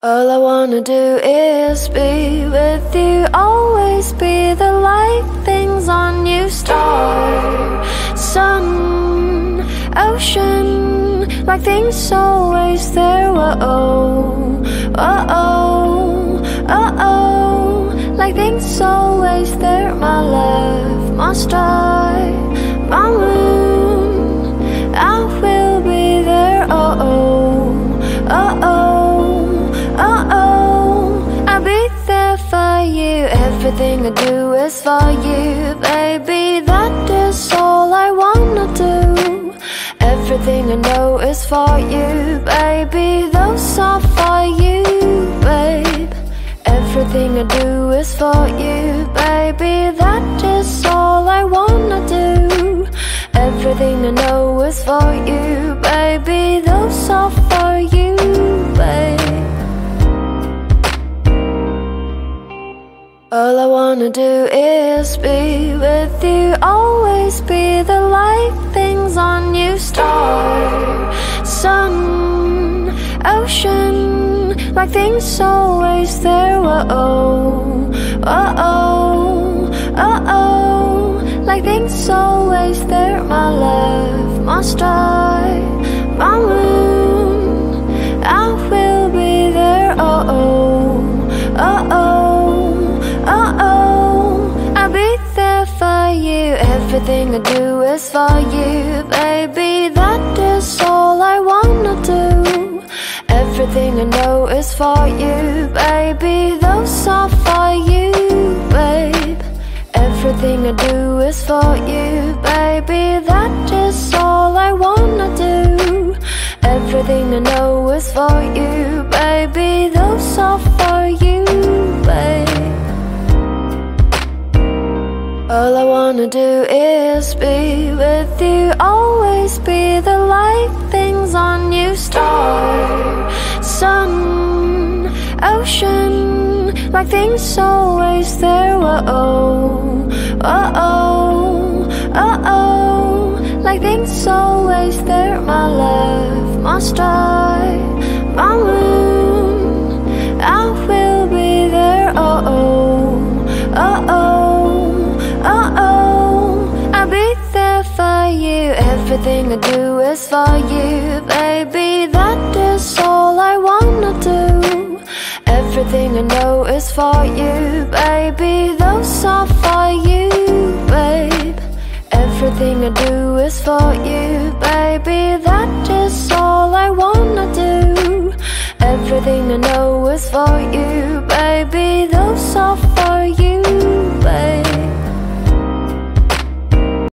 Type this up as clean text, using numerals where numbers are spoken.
All I wanna do is be with you, always be the light, things on you, star, sun, ocean, like things always there, whoa, oh, like things always there, my love, my star, my moon, I will be there, I'll be there for you. Everything I do is for you, baby. That is all I wanna do. Everything I know is for you, baby. Those are for you, babe. Everything I do is for you, baby. That is all I wanna do. Everything I know is for you, baby. Those are for you, babe. All I wanna do is be with you, always be the light, things on you, star, sun, ocean, like things always there, whoa, like things always there, my love, my star, my moon, I will be there, I'll be there for you. Everything I do is for you, baby. That is all I wanna do. Everything I know is for you, baby. Those are for you, babe. Everything I do is for you, baby. That is all I wanna do. Everything I know is for you, baby. Those are for you, babe. All I wanna do is be with you, always be the light, things on you, star, sun, ocean, like things always there, whoa, like things always there, my love, my star, my moon, I will be there, I'll be there for you. Everything I do is for you, baby. That is all I wanna do. Everything I know is for you, baby. Those are for you, babe. Everything I do is for you, baby. That is all I wanna do. Everything I know is for you, baby. Those are for